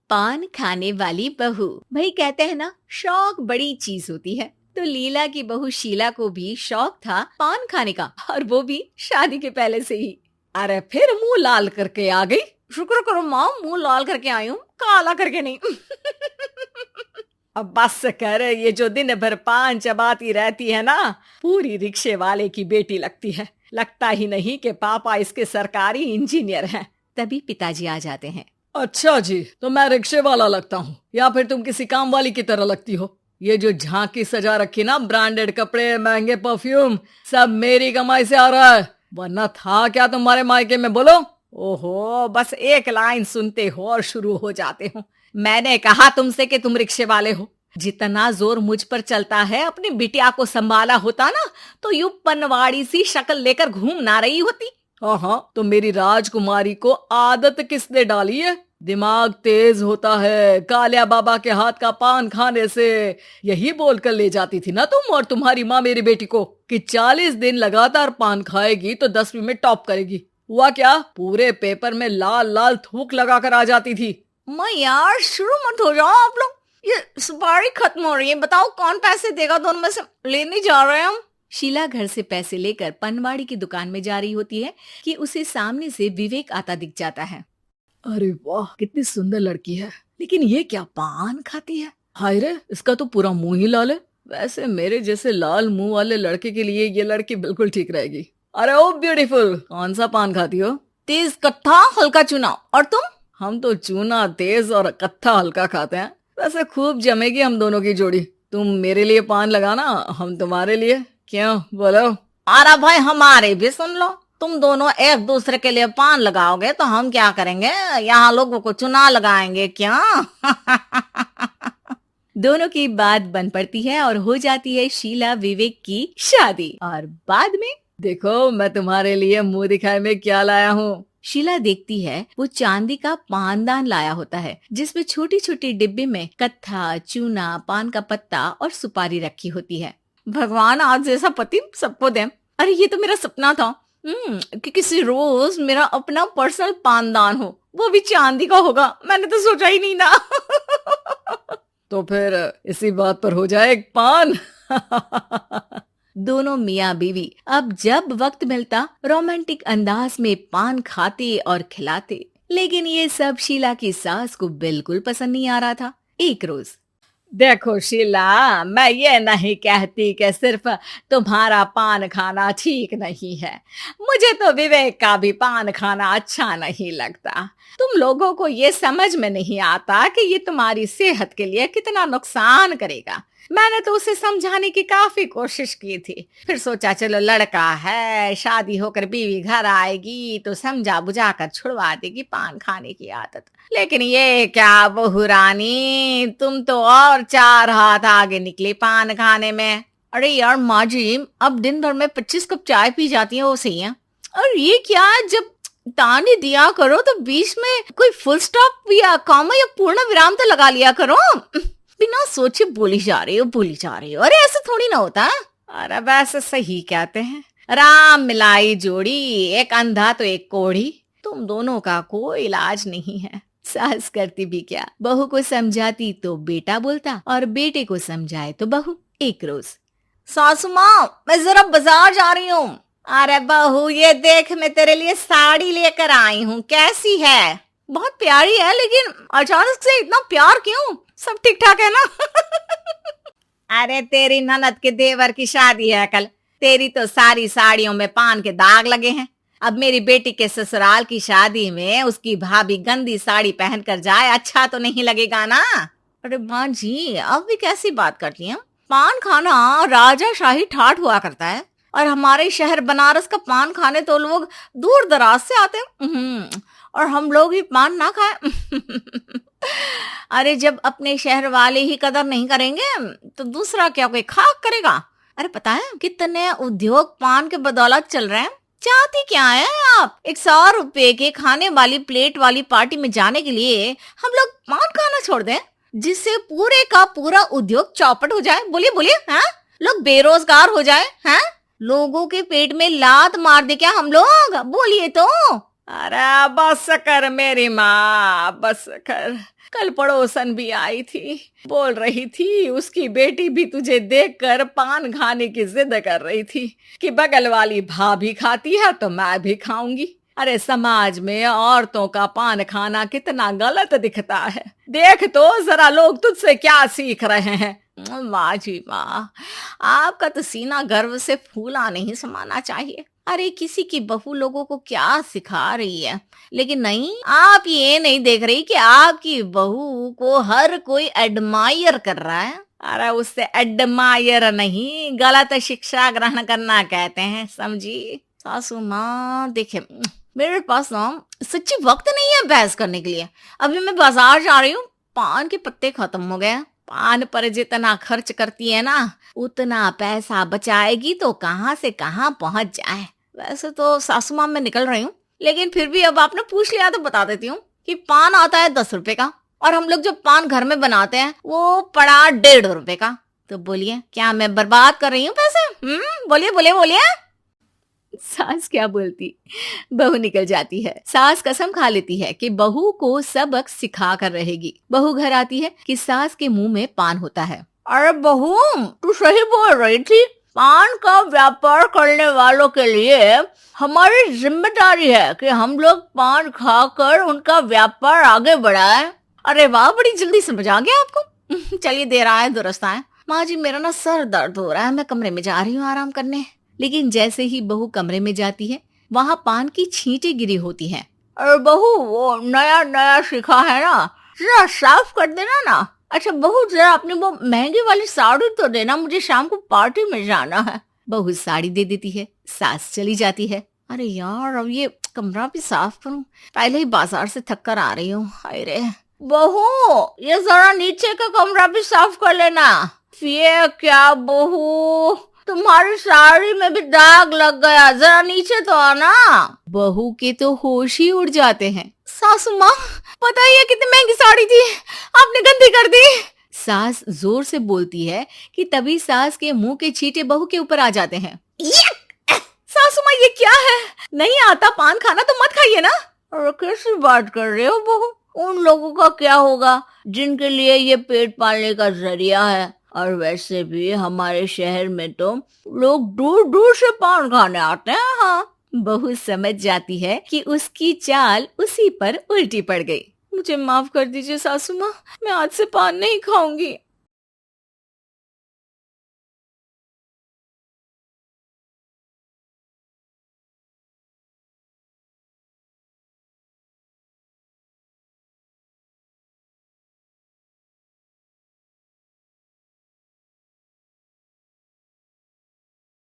पान खाने वाली बहू। भाई कहते हैं ना, शौक बड़ी चीज होती है। तो लीला की बहू शीला को भी शौक था पान खाने का, और वो भी शादी के पहले से ही। अरे फिर मुंह लाल करके आ गई। शुक्र करो माँ, मुंह लाल करके आई हूँ, काला करके नहीं। अब बस कर, ये जो दिन भर पान चबाती रहती है ना, पूरी रिक्शे वाले की बेटी लगती है। लगता ही नहीं कि पापा इसके सरकारी इंजीनियर हैं। तभी पिताजी आ जाते हैं। अच्छा जी, तो मैं रिक्शे वाला लगता हूँ या फिर तुम किसी काम वाली की तरह लगती हो? ये जो झांकी सजा रखी ना, ब्रांडेड कपड़े, महंगे परफ्यूम, सब मेरी कमाई से आ रहा है। वरना था क्या तुम्हारे मायके में? बोलो। ओहो, बस एक लाइन सुनते हो और शुरू हो जाते हो। मैंने कहा तुमसे कि तुम रिक्शे वाले हो। जितना जोर मुझ पर चलता है, अपनी बिटिया को संभाला होता ना, तो यूं पनवाड़ी सी शक्ल लेकर घूम ना रही होती। हाँ, तो मेरी राजकुमारी को आदत किसने डाली है? दिमाग तेज होता है कालिया बाबा के हाथ का पान खाने से। यही बोलकर ले जाती थी ना तुम और तुम्हारी माँ मेरी बेटी को कि 40 दिन लगातार पान खाएगी तो 10वीं में टॉप करेगी। हुआ क्या? पूरे पेपर में लाल लाल थूक लगा कर आ जाती थी। मैं यार, शुरू मत हो जाओ आप लोग। ये सुपारी खत्म हो रही है, बताओ कौन पैसे देगा? दोनों में से लेने जा रहे हैं हम। शीला घर से पैसे लेकर पनवाड़ी की दुकान में जा रही होती है कि उसे सामने से विवेक आता दिख जाता है। अरे वाह, कितनी सुंदर लड़की है, लेकिन ये क्या पान खाती है? हाय रे, इसका तो पूरा मुंह ही लाल है। वैसे मेरे जैसे लाल मुंह वाले लड़के के लिए ये लड़की बिल्कुल ठीक रहेगी। अरे ओ ब्यूटीफुल, कौन सा पान खाती हो? तेज कत्था हल्का चूना। और तुम? हम तो चूना तेज और कत्था हल्का खाते हैं। वैसे खूब जमेगी हम दोनों की जोड़ी। तुम मेरे लिए पान लगाना, हम तुम्हारे लिए। क्यों, बोलो। अरे भाई, हमारे भी सुन लो। तुम दोनों एक दूसरे के लिए पान लगाओगे तो हम क्या करेंगे? यहाँ लोगों को चुना लगाएंगे क्या? दोनों की बात बन पड़ती है और हो जाती है शीला विवेक की शादी। और बाद में देखो, मैं तुम्हारे लिए मुंह दिखाए में क्या लाया हूँ। शीला देखती है वो चांदी का पानदान लाया होता है, जिसमें छोटी छोटी डिब्बे में कत्था, चूना, पान का पत्ता और सुपारी रखी होती है। भगवान आज जैसा पति सबको दे। अरे ये तो मेरा सपना था कि किसी रोज मेरा अपना पर्सनल पानदान हो, वो भी चांदी का होगा। मैंने तो सोचा ही नहीं था। तो फिर इसी बात पर हो जाए एक पान। दोनों मियाँ बीवी अब जब वक्त मिलता रोमांटिक अंदाज में पान खाते और खिलाते, लेकिन ये सब शीला की सास को बिल्कुल पसंद नहीं आ रहा था। एक रोज, देखो शीला, मैं ये नहीं कहती कि सिर्फ तुम्हारा पान खाना ठीक नहीं है। मुझे तो विवेक का भी पान खाना अच्छा नहीं लगता। तुम लोगों को ये समझ में नहीं आता कि ये तुम्हारी सेहत के लिए कितना नुकसान करेगा। मैंने तो उसे समझाने की काफी कोशिश की थी, फिर सोचा चलो लड़का है, शादी होकर बीवी घर आएगी तो समझा बुझा कर छुड़वा देगी पान खाने की आदत। लेकिन ये क्या बहू रानी, तुम तो और 4 हाथ आगे निकली पान खाने में। अरे यार माँ जी, अब दिन भर में 25 कप चाय पी जाती है, वो सही है। और ये क्या, जब ताने दिया करो तो बीच में कोई फुल स्टॉप या कॉमा या पूर्ण विराम तो लगा लिया करो। बिना सोचे बोली जा रही हो। अरे ऐसा थोड़ी ना होता। अरे वैसे सही कहते हैं, राम मिलाई जोड़ी, एक अंधा तो एक कोढ़ी। तुम दोनों का कोई इलाज नहीं है। सास करती भी क्या, बहू को समझाती तो बेटा बोलता और बेटे को समझाए तो बहू। एक रोज, सासू माँ, मैं जरा बाजार जा रही हूँ। अरे बहू, ये देख, मैं तेरे लिए साड़ी लेकर आई हूँ, कैसी है? बहुत प्यारी है, लेकिन अचानक से इतना प्यार क्यों? सब ठीक ठाक है ना? अरे तेरी ननद के देवर की शादी है कल। तेरी तो सारी साड़ियों में पान के दाग लगे हैं। अब मेरी बेटी के ससुराल की शादी में उसकी भाभी गंदी साड़ी पहनकर जाए, अच्छा तो नहीं लगेगा ना? अरे माँ जी, अब भी कैसी बात करती हैं? पान खाना राजाशाही ठाठ हुआ करता है, और हमारे शहर बनारस का पान खाने तो लोग दूर दराज से आते हैं, और हम लोग ही पान ना खाएं। अरे जब अपने शहर वाले ही कदर नहीं करेंगे तो दूसरा क्या कोई खाक करेगा? अरे पता है कितने उद्योग पान के बदौलत चल रहे हैं। चाहती क्या है आप? 100 रुपए के खाने वाली प्लेट वाली पार्टी में जाने के लिए हम लोग पान खाना छोड़ दें, जिससे पूरे का पूरा उद्योग चौपट हो जाए। बोलिए बोलिए, हाँ? लोग बेरोजगार हो जाए, हाँ? लोगों के पेट में लात मार दे क्या हम लोग? बोलिए तो। अरे बस कर मेरी माँ, बस कर। कल पड़ोसन भी आई थी, बोल रही थी उसकी बेटी भी तुझे देखकर पान खाने की जिद कर रही थी कि बगल वाली भाभी खाती है तो मैं भी खाऊंगी। अरे समाज में औरतों का पान खाना कितना गलत दिखता है। देख तो जरा लोग तुझसे क्या सीख रहे हैं। माँ जी माँ, आपका तो सीना गर्व से फूला नहीं समाना चाहिए। अरे किसी की बहू लोगों को क्या सिखा रही है, लेकिन नहीं, आप ये नहीं देख रही कि आपकी बहू को हर कोई एडमायर कर रहा है। अरे उससे एडमायर नहीं, गलत शिक्षा ग्रहण करना कहते हैं, समझी। सासू माँ देखिए, मेरे पास ना सच्ची वक्त नहीं है बहस करने के लिए। अभी मैं बाजार जा रही हूँ, पान के पत्ते खत्म हो गए। पान पर जितना खर्च करती है ना, उतना पैसा बचाएगी तो कहाँ से कहाँ पहुंच जाए। वैसे तो सासू माँ मैं निकल रही हूँ, लेकिन फिर भी अब आपने पूछ लिया तो बता देती हूँ कि पान आता है 10 रुपए का, और हम लोग जो पान घर में बनाते हैं वो पड़ा 1.5 रुपए का। तो बोलिए, क्या मैं बर्बाद कर रही हूँ पैसे? बोलिए बोलिए बोलिए। सास क्या बोलती, बहू निकल जाती है। सास कसम खा लेती है कि बहू को सबक सिखा कर रहेगी। बहू घर आती है कि सास के मुंह में पान होता है। अरे बहू, तू सही बोल रही थी, पान का व्यापार करने वालों के लिए हमारी जिम्मेदारी है कि हम लोग पान खाकर उनका व्यापार आगे बढ़ाएं। अरे वाह, बड़ी जल्दी समझ आ गया आपको। चलिए, देर आए दुरुस्त आए। माँ जी, मेरा ना सर दर्द हो रहा है, मैं कमरे में जा रही हूँ आराम करने। लेकिन जैसे ही बहू कमरे में जाती है, वहाँ पान की छींटें गिरी होती हैं। अरे बहू, वो नया नया सीखा है ना, जरा साफ कर देना ना। अच्छा बहू, जरा अपनी वो महंगी वाली साड़ी तो देना, मुझे शाम को पार्टी में जाना है। बहू साड़ी दे देती है, सास चली जाती है। अरे यार, अब ये कमरा भी साफ करूं, पहले ही बाजार से थक कर आ रही हूँ। हाय रे बहू, ये जरा नीचे का कमरा भी साफ कर लेना। ये क्या बहू, तुम्हारी साड़ी में भी दाग लग गया, जरा नीचे तो आना। बहू के तो होश ही उड़ जाते हैं। सासू माँ, पता ही है कितनी महंगी साड़ी थी, आपने गंदी कर दी। सास जोर से बोलती है कि तभी सास के मुंह के छींटे बहू के ऊपर आ जाते हैं। सासू माँ, ये क्या है? नहीं आता पान खाना तो मत खाइए ना। और कैसी बात कर रहे हो बहू? उन लोगों का क्या होगा जिनके लिए ये पेट पालने का जरिया है। और वैसे भी हमारे शहर में तो लोग दूर दूर से पान खाने आते हैं। हाँ, बहू समझ जाती है कि उसकी चाल उसी पर उल्टी पड़ गई। मुझे माफ कर दीजिए सासू माँ, मैं आज से पान नहीं खाऊंगी।